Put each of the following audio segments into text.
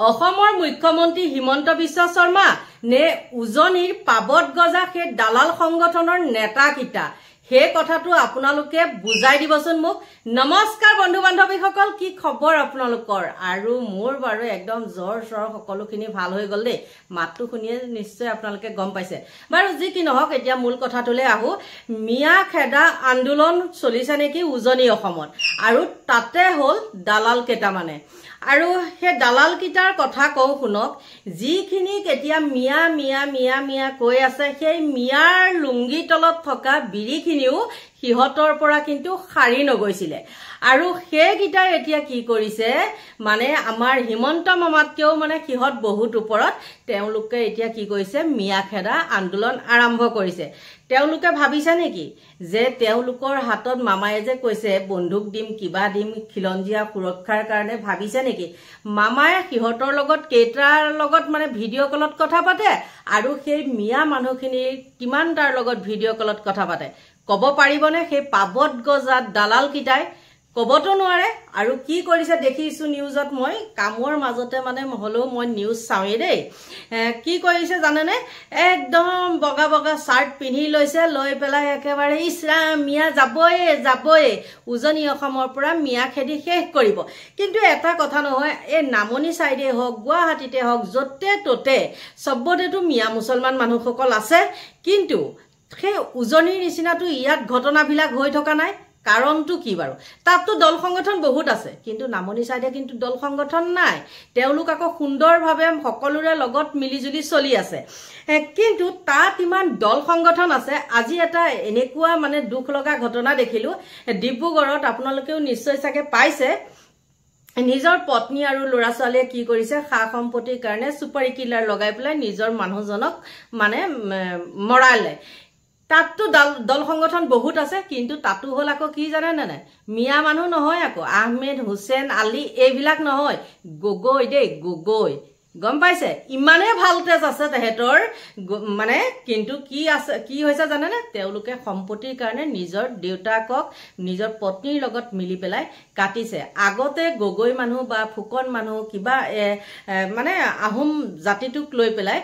অসমৰ মুখ্যমন্ত্ৰী হিমন্ত বিশ্ব শৰ্মা নে উজনিৰ পাবত গজা সেই দালাল সংগঠনৰ নেতাকিটা সেই কথাটো আপোনালোকে বুজাই দিবচোন মোক। নমস্কাৰ বন্ধু বান্ধৱীসকল, কি খবৰ আপোনালোকৰ? আৰু মোৰ বাৰু একদম জ্বৰ চৰ সকলোখিনি ভাল হৈ গ'ল দেই। মাতটো শুনিয়ে নিশ্চয় আপোনালোকে গম পাইছে। বাৰু যি কি নহওক, এতিয়া মূল কথাটোলৈ আহো। মিয়া খেদা আন্দোলন চলিছে নেকি উজনি অসমত, আৰু তাতে হ'ল দালাল কেইটামানে। আৰু সেই দালাল কিটাৰ কথা কওঁ শুনক। যিখিনিক এতিয়া মিয়া মিয়া মিয়া মিয়া কৈ আছে, সেই মিয়াৰ লুংগি তলত থকা বিৰিখিনিও সিহঁতৰ পৰা কিন্তু সাৰি নগৈছিলে। আৰু সেইকেইটাই এতিয়া কি কৰিছে, মানে আমাৰ হিমন্ত মামাতকেও মানে সিহঁত বহুত ওপৰত। তেওঁলোকে এতিয়া কি কৰিছে, মিয়া খেদা আন্দোলন আৰম্ভ কৰিছে। তেওঁলোকে ভাবিছে নেকি যে তেওঁলোকৰ হাতত মামায়ে যে কৈছে বন্দুক দিম কিবা দিম খিলঞ্জীয়া সুৰক্ষাৰ কাৰণে, ভাবিছে নেকি মামায়ে সিহঁতৰ লগত কেইটাৰ লগত মানে ভিডিঅ' কলত কথা পাতে, আৰু সেই মিয়া মানুহখিনিৰ কিমান তাৰ লগত ভিডিঅ' কলত কথা পাতে? ক'ব পাৰিবনে সেই পাবত গজাত দালাল কিটাই? ক'বতো নোৱাৰে। আৰু কি কৰিছে দেখিছো নিউজত, মই কামৰ মাজতে মানে হলেও মই নিউজ চাওঁৱেই দেই। কি কৰিছে জানেনে, একদম বগা বগা চাৰ্ট পিন্ধি লৈছে, লৈ পেলাই একেবাৰে ইছৰাম মিয়া যাবয়ে উজনি অসমৰ পৰা মিয়া খেদি শেষ কৰিব। কিন্তু এটা কথা নহয়, এই নামনি চাইডে হওক গুৱাহাটীতে হওক য'তে ত'তে চবতেতো মিয়া মুছলমান মানুহসকল আছে, কিন্তু সেই উজনিৰ নিচিনাটো ইয়াত ঘটনাবিলাক হৈ থকা নাই। কাৰণটো কি বাৰু? তাততো দল সংগঠন বহুত আছে, কিন্তু নামনি চাইডে কিন্তু দল সংগঠন নাই। তেওঁলোক আকৌ সুন্দৰভাৱে সকলোৰে লগত মিলিজুলি চলি আছে। কিন্তু তাত ইমান দল সংগঠন আছে। আজি এটা এনেকুৱা মানে দুখ লগা ঘটনা দেখিলো ডিব্ৰুগড়ত, আপোনালোকেও নিশ্চয় চাগে পাইছে। নিজৰ পত্নী আৰু ল'ৰা ছোৱালীয়ে কি কৰিছে, সা সম্পত্তিৰ কাৰণে চুপাৰী কিলাৰ লগাই পেলাই নিজৰ মানুহজনক মানে মৰালে। তাততো দল সংগঠন বহুত আছে, কিন্তু তাতো হ'ল আকৌ কি জানে নে নাই, মিয়া মানুহ নহয় আকৌ, আহমেদ হুছেইন আলী এইবিলাক নহয়, গগৈ দেই, গগৈ। গম পাইছে? ইমানে ভাল তেজ আছে তেহেঁতৰ মানে। কিন্তু কি আছে, কি হৈছে জানেনে, তেওঁলোকে সম্পত্তিৰ কাৰণে নিজৰ দেউতাকক নিজৰ পত্নীৰ লগত মিলি পেলাই কাটিছে। আগতে গগৈ মানুহ বা ফুকন মানুহ কিবা মানে আহোম জাতিটোক লৈ পেলাই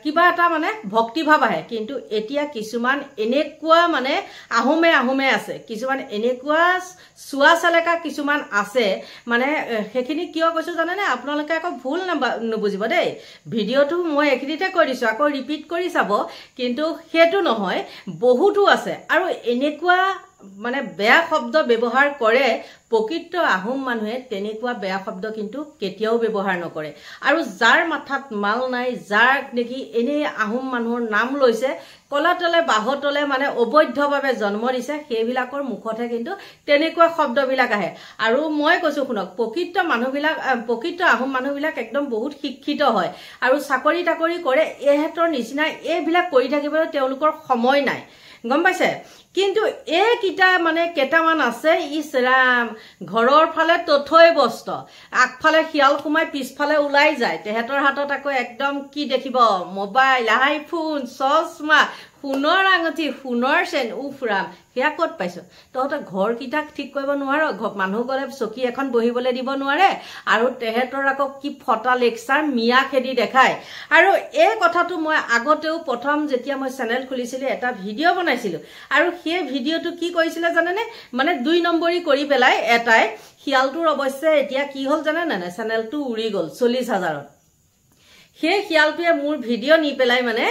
কিবা এটা মানে ভক্তিভাৱ আহে। কিন্তু এতিয়া কিছুমান এনেকুৱা মানে আহোমে আছে, কিছুমান এনেকুৱা চোৱা চালেকা কিছুমান আছে। মানে সেইখিনি কিয় কৈছো জানেনে, আপোনালোকে আকৌ ভুল বুজিব দেই। ভিডিঅ'টো মই এইখিনিতে কৈ দিছো, আকৌ ৰিপিট কৰি চাব। কিন্তু সেইটো নহয়, বহুতো আছে। আৰু এনেকুৱা মানে বেয়া শব্দ ব্যৱহাৰ কৰে, প্ৰকৃত আহোম মানুহে তেনেকুৱা বেয়া শব্দ কিন্তু কেতিয়াও ব্যৱহাৰ নকৰে। আৰু যাৰ মাথাত মাল নাই, যাৰ নেকি এনেই আহোম মানুহৰ নাম লৈছে, কলাতলে বাহতলে মানে অবৈধভাৱে জন্ম দিছে, সেইবিলাকৰ মুখতহে কিন্তু তেনেকুৱা শব্দবিলাক আহে। আৰু মই কৈছো শুনক, প্ৰকৃত আহোম মানুহবিলাক একদম বহুত শিক্ষিত হয়, আৰু চাকৰি তাকৰি কৰে। এহেঁতৰ নিচিনা এইবিলাক কৰি থাকিবলৈ তেওঁলোকৰ সময় নাই। গম পাইছে? কিন্তু এইকেইটা মানে কেইটামান আছে, ইছৰাম ঘৰৰ ফালে তথৈ বস্ত্ৰ, আগফালে শিয়াল সোমাই পিছফালে ওলাই যায়। তেহেঁতৰ হাতত আকৌ একদম কি দেখিব, মোবাইল, আইফোন, চশমা, সোণৰ আঙুঠি, সোণৰ চেন। উফৰাম, সেয়া ক'ত পাইছো? তহঁতে ঘৰকেইটাক ঠিক কৰিব নোৱাৰ, মানুহ গ'লে চকী এখন বহিবলৈ দিব নোৱাৰে, আৰু তেহেঁতৰ আকৌ কি ফটা লেকচাৰ মিয়া খেদি দেখায়। আৰু এই কথাটো মই আগতেও প্ৰথম যেতিয়া মই চেনেল খুলিছিলো এটা ভিডিঅ' বনাইছিলো, আৰু সেই ভিডিঅ'টো কি কৰিছিলে জানেনে, মানে 2 নম্বৰী কৰি পেলাই এটাই। শিয়ালটোৰ অৱশ্যে এতিয়া কি হ'ল জানে নাই, চেনেলটো উৰি গ'ল 40,000ত। সেই শিয়ালটোৱে মোৰ ভিডিঅ' নি পেলাই মানে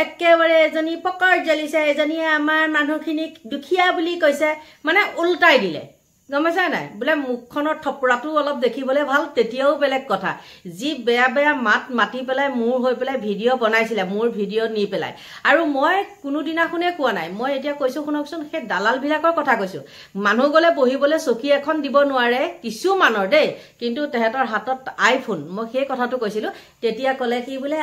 একেবাৰে এজনী পকৰ জ্বলিছে, এজনীয়ে আমাৰ মানুহখিনিক দুখীয়া বুলি কৈছে, মানে উল্টাই দিলে। গম পাইছা নাই? বোলে মুখখনৰ থপৰাটো অলপ দেখিবলৈ ভাল, তেতিয়াও বেলেগ কথা। যি বেয়া বেয়া মাতি পেলাই মোৰ হৈ পেলাই ভিডিঅ' বনাইছিলে, মোৰ ভিডিঅ' নি পেলাই। আৰু মই কোনোদিনাখনে কোৱা নাই, মই এতিয়া কৈছো শুনকচোন, সেই দালালবিলাকৰ কথা কৈছো। মানুহ গ'লে বহিবলৈ চকী এখন দিব নোৱাৰে কিছুমানৰ দেই, কিন্তু তেহেঁতৰ হাতত আইফোন। মই সেই কথাটো কৈছিলো। তেতিয়া ক'লে কি বোলে,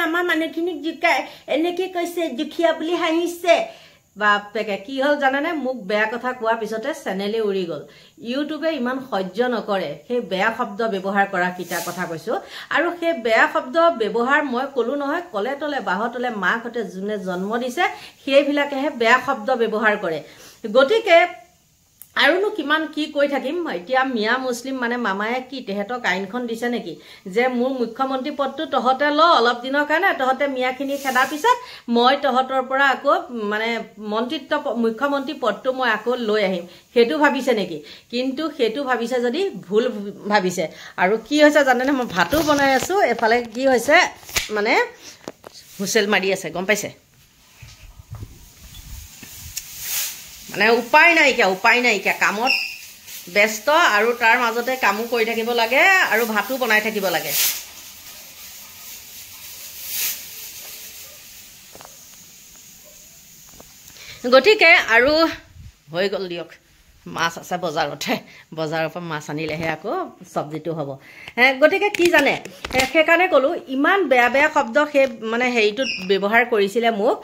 আমাৰ মানুহখিনিক জোকাই এনেকে কৈছে, দুখীয়া বুলি হাঁহিছে। বাপেকে কি হ'ল জানেনে, মোক বেয়া কথা কোৱাৰ পিছতে চেনেলে উৰি গ'ল। ইউটিউবে ইমান সহ্য নকৰে সেই বেয়া শব্দ ব্যৱহাৰ কৰা কিটা কথা কৈছো। আৰু সেই বেয়া শব্দ ব্যৱহাৰ মই ক'লো নহয়, কলে তলে বাহতলে মাকহঁতে যোনে জন্ম দিছে সেইবিলাকেহে বেয়া শব্দ ব্যৱহাৰ কৰে। গতিকে আৰুনো কিমান কি কৈ থাকিম এতিয়া মিয়া মুছলিম মানে মামায়ে কি তেহেতক আইনখন দিছে নেকি যে মোৰ মুখ্যমন্ত্ৰী পদটো তহতে ল অলপ দিনৰ কাৰণে তহতে মিয়াখিনি খেদাৰ পিছত মই তহতৰ পৰা আকৌ মানে মুখ্যমন্ত্ৰী পদটো মই আকৌ লৈ আহিম সেইটো ভাবিছে নেকি কিন্তু সেইটো ভাবিছে যদি ভুল ভাবিছে আৰু কি হৈছে জানেনে মই ভাতো বনাই আছো এফালে কি হৈছে মানে হুইচেল মাৰি আছে গম পাইছে মানে উপায় নাইকিয়া কামত ব্যস্ত আৰু তাৰ মাজতে কামো কৰি থাকিব লাগে আৰু ভাতো বনাই থাকিব লাগে গতিকে আৰু হৈ গ'ল দিয়ক মাছ আছে বজাৰৰ পৰা মাছ আনিলেহে আকৌ চব্জিটো হ'ব গতিকে কি জানে সেইকাৰণে ক'লো ইমান বেয়া শব্দ সেই মানে হেৰিটোত ব্যৱহাৰ কৰিছিলে মোক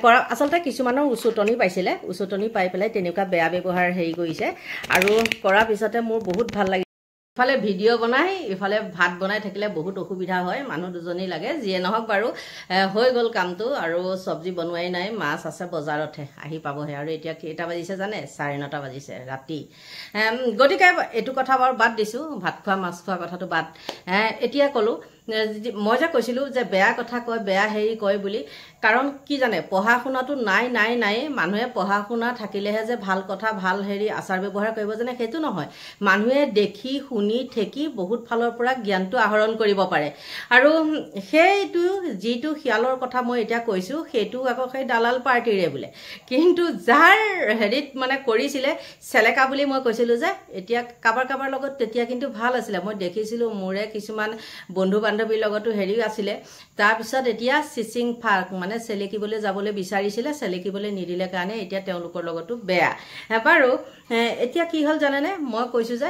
কৰা আচলতে কিছুমানৰ উচুটনি পাই পেলাই তেনেকুৱা বেয়া ব্যৱহাৰ হেৰি কৰিছে আৰু কৰাৰ পিছতে মোৰ বহুত ভাল লাগে ইফালে ভিডিঅ' বনাই ইফালে ভাত বনাই থাকিলে বহুত অসুবিধা হয় মানুহ দুজনী লাগে যিয়ে নহওক বাৰু হৈ গ'ল কামটো আৰু চব্জি বনোৱাই নাই মাছ আছে বজাৰতহে আহি পাবহে আৰু এতিয়া কেইটা বাজিছে জানে 9:30 বাজিছে ৰাতি গতিকে এইটো কথা বাৰু বাদ দিছোঁ ভাত খোৱা মাছ খোৱা কথাটো বাদ এতিয়া ক'লো মই যে কৈছিলোঁ যে বেয়া কথা কয় বেয়া হেৰি কয় বুলি কাৰণ কি জানে পঢ়া শুনাটো নাই মানুহে পঢ়া শুনা থাকিলেহে যে ভাল কথা ভাল হেৰি আচাৰ ব্যৱহাৰ কৰিব জানে সেইটো নহয় মানুহে দেখি শুনি ঠেকি বহুত ফালৰ পৰা জ্ঞানটো আহৰণ কৰিব পাৰে আৰু সেইটো যিটো খিয়ালৰ কথা মই এতিয়া কৈছোঁ সেইটো আকৌ সেই দালাল পাৰ্টিৰে বোলে কিন্তু যাৰ হেৰিত মানে কৰিছিলে চেলেকা বুলি মই কৈছিলোঁ যে এতিয়া কাবাৰ লগত তেতিয়া কিন্তু ভাল আছিলে মই দেখিছিলোঁ মোৰে কিছুমান বন্ধু বান্ধৱীৰ লগতো হেৰিও আছিলে তাৰপিছত এতিয়া চিচিং ফাক মানে চেলেকিবলৈ যাবলৈ বিচাৰিছিলে চেলেকিবলৈ নিদিলে কাৰণে এতিয়া তেওঁলোকৰ লগতো বেয়া বাৰু এতিয়া কি হ'ল জানেনে মই কৈছোঁ যে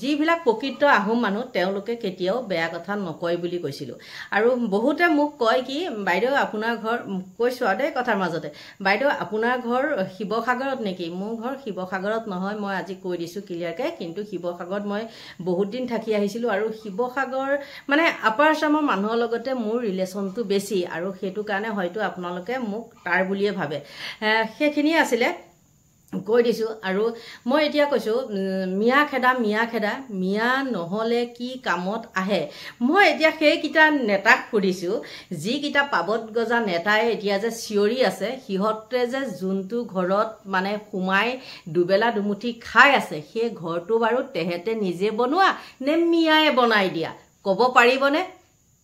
যিবিলাক প্ৰকৃত আহোম মানুহ তেওঁলোকে কেতিয়াও বেয়া কথা নকয় বুলি কৈছিলোঁ আৰু বহুতে মোক কয় কি বাইদেউ আপোনাৰ ঘৰ কৈছোঁ আৰু দেই কথাৰ মাজতে বাইদেউ আপোনাৰ ঘৰ শিৱসাগৰত নেকি মোৰ ঘৰ শিৱসাগৰত নহয় মই আজি কৈ দিছোঁ ক্লিয়াৰকৈ কিন্তু শিৱসাগৰত মই বহুত দিন থাকি আহিছিলোঁ আৰু শিৱসাগৰ মানে আপাৰ আছামৰ মানুহৰ লগতে মোৰ ৰিলেশ্যনটো বেছি আৰু সেইটো কাৰণে হয়তো আপোনালোকে মোক তাৰ বুলিয়ে ভাবে সেইখিনিয়ে আছিলে কৈ দিছোঁ আৰু মই এতিয়া কৈছোঁ মিয়া খেদা মিয়া নহ'লে কি কামত আহে মই এতিয়া সেইকেইটা নেতাক সুধিছোঁ যিকেইটা পাবত গজা নেতাই এতিয়া যে চিঞৰি আছে সিহঁতে যে যোনটো ঘৰত মানে সোমাই দুবেলা দুমুঠি খাই আছে সেই ঘৰটো বাৰু তেহেঁতে নিজে বনোৱা নে মিয়াই বনাই দিয়া ক'ব পাৰিবনে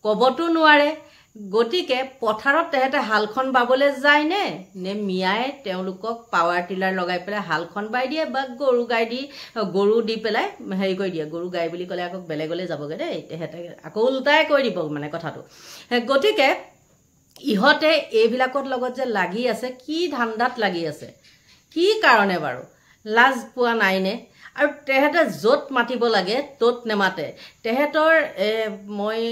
ক'বতো নোৱাৰে গতিকে পথাৰত তেহেঁতে হালখন বাবলৈ যায় নে মিয়াই তেওঁলোকক পাৱাৰ টিলাৰ লগাই পেলাই হালখন বাই দিয়ে বা গৰু দি পেলাই হেৰি কৰি দিয়ে গৰু গাই বুলি ক'লে আকৌ বেলেগলৈ যাবগৈ দেই তেহেঁতে আকৌ উল্টাই কৈ দিব মানে কথাটো গতিকে ইহঁতে এইবিলাকৰ লগত যে লাগি আছে কি ধান্দাত লাগি আছে কি কাৰণে বাৰু লাজ পোৱা নাইনে আৰু তেহেঁতে য'ত মাতিব লাগে ত'ত নেমাতে তেহেঁতৰ মই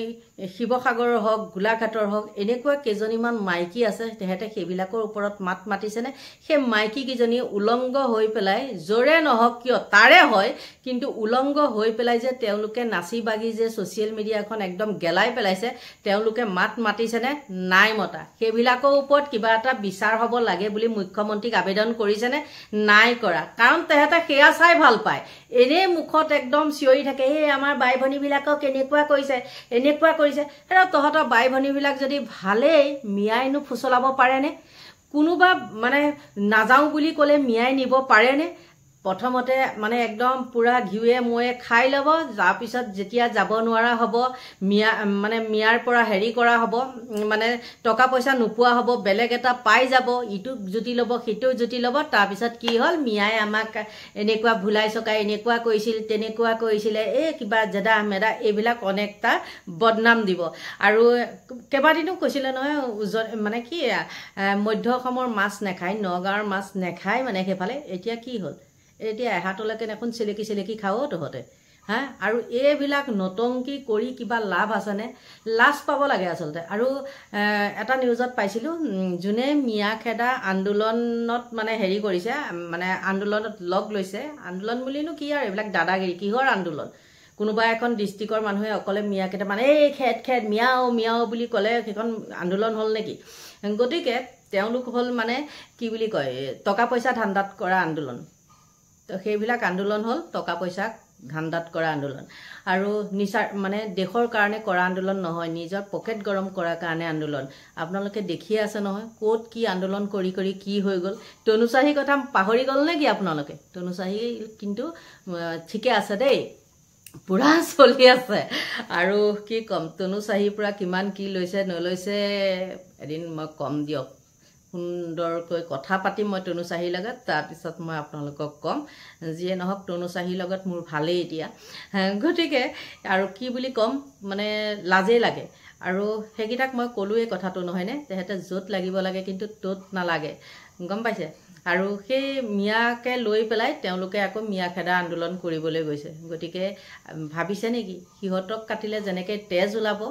শিৱসাগৰৰ হওক গোলাঘাটৰ হওক এনেকুৱা কেইজনীমান মাইকী আছে তেহেঁতে সেইবিলাকৰ ওপৰত মাত মাতিছেনে সেই মাইকীকেইজনী উলংগ হৈ পেলাই জোৰে নহওক কিয় তাৰে হয় কিন্তু উলংগ হৈ পেলাই যে তেওঁলোকে নাচি বাগি যে ছ'চিয়েল মিডিয়াখন একদম গেলাই পেলাইছে তেওঁলোকে মাত মাতিছেনে নাই মতা সেইবিলাকৰ ওপৰত কিবা এটা বিচাৰ হ'ব লাগে বুলি মুখ্যমন্ত্ৰীক আবেদন কৰিছেনে নাই কৰা কাৰণ তেহেঁতে সেয়া চাই ভাল পায় এনেই মুখত একদম চিঞৰি থাকে এই আমাৰ বাই ভনীবিলাকক এনেকুৱা কৰিছে তহঁতৰ বাই ভনীবিলাক যদি ভালেই মিয়াইনো ফুচলাব পাৰেনে কোনোবা মানে নাযাওঁ বুলি ক'লে মিয়াই নিব পাৰেনে প্ৰথমতে মানে একদম পুৰা ঘিউৱে ময়ে খাই ল'ব তাৰপিছত যেতিয়া যাব নোৱাৰা হ'ব মিয়াৰ পৰা হেৰি কৰা হ'ব মানে টকা পইচা নোপোৱা হ'ব বেলেগ এটা পাই যাব ইটো জুতি ল'ব সিটো জুতি ল'ব তাৰপিছত কি হ'ল মিয়াই আমাক এনেকুৱা ভুলাই চকাই এনেকুৱা কৰিছিল তেনেকুৱা কৰিছিলে এই কিবা জেদা মেদা এইবিলাক অনেকটা বদনাম দিব আৰু কেইবাদিনো কৈছিলে নহয় মানে কি মধ্য অসমৰ মাছ নাখায় নগাঁৱৰ মাছ নাখায় মানে সেইফালে এতিয়া কি হ'ল এতিয়া এহাতলৈকে দেখোন চেলেকি খাও তহঁতে হা আৰু এইবিলাক নটংকি কৰি কিবা লাভ আছেনে লাজ পাব লাগে আচলতে আৰু এটা নিউজত পাইছিলোঁ যোনে মিয়া খেদা আন্দোলনত মানে হেৰি কৰিছে মানে আন্দোলনত লগ লৈছে আন্দোলন বুলিনো কি আৰু এইবিলাক দাদাগিৰি কিহৰ আন্দোলন কোনোবা এখন ডিষ্ট্ৰিক্টৰ মানুহে অকলে মিয়া কেইটামান এই খেদ মিয়াও বুলি ক'লে সেইখন আন্দোলন হ'ল নেকি গতিকে তেওঁলোক হ'ল মানে কি বুলি কয় টকা পইচা ধান্দাত কৰা আন্দোলন তো সেইবিলাক আন্দোলন হ'ল টকা পইচা ধান্দাত কৰা আন্দোলন আৰু নিচাৰ মানে দেশৰ কাৰণে কৰা আন্দোলন নহয়, নিজৰ পকেট গৰম কৰাৰ কাৰণে আন্দোলন। আপোনালোকে দেখিয়ে আছে নহয় ক'ত কি আন্দোলন কৰি কৰি কি হৈ গ'ল। তনুচাহীৰ কথা পাহৰি গ'ল নেকি আপোনালোকে? তনুচাহী কিন্তু ঠিকে আছে দেই, পুৰা চলি আছে। আৰু কি ক'ম, তনুচাহীৰ পৰা কিমান কি লৈছে নলৈছে এদিন মই কম দিয়ক, সুন্দৰকৈ কথা পাতিম মই তনুচাহীৰ লগত, তাৰপিছত মই আপোনালোকক ক'ম। যিয়ে নহওক তনুচাহীৰ লগত মোৰ ভালেই এতিয়া, গতিকে আৰু কি বুলি ক'ম, মানে লাজেই লাগে। আৰু সেইকেইটাক মই ক'লোৱেই কথাটো নহয়নে, তেহেঁতে য'ত লাগিব লাগে কিন্তু ত'ত নালাগে, গম পাইছে। আৰু সেই মিয়াকে লৈ পেলাই তেওঁলোকে আকৌ মিয়া খেদা আন্দোলন কৰিবলৈ গৈছে। গতিকে ভাবিছে নেকি সিহঁতক কাটিলে যেনেকৈ তেজ ওলাব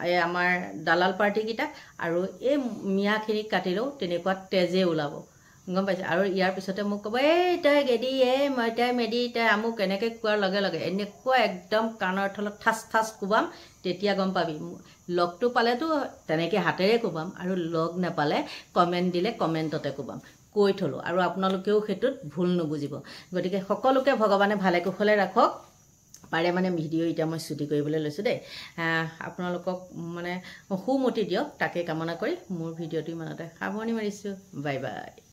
এই আমাৰ দালাল পাৰ্টিকেইটাক, আৰু এই মিয়াখিনিক কাটিলেও তেনেকুৱা তেজে ওলাব, গম পাইছে। আৰু ইয়াৰ পিছতে মোক ক'ব এই তই গেদি, মই তই মেদি, তই আমুক এনেকৈ কোৱাৰ লগে লগে এনেকুৱা একদম কাণৰ থলত ঠাচ ঠাচ কোবাম, তেতিয়া গম পাবি। লগটো পালেতো তেনেকৈ হাতেৰে কোবাম, আৰু লগ নাপালে কমেণ্ট দিলে কমেণ্টতে কোবাম, কৈ থলোঁ। আৰু আপোনালোকেও সেইটোত ভুল নুবুজিব। গতিকে সকলোকে ভগৱানে ভালে কুশলে ৰাখক। পাৰে মানে ভিডিঅ' এতিয়া মই ছুটি কৰিবলৈ লৈছোঁ দেই। আপোনালোকক মানে সুমতি দিয়ক তাকে কামনা কৰি মোৰ ভিডিঅ'টো ইমানতে সামৰণি মাৰিছোঁ। Bye bye.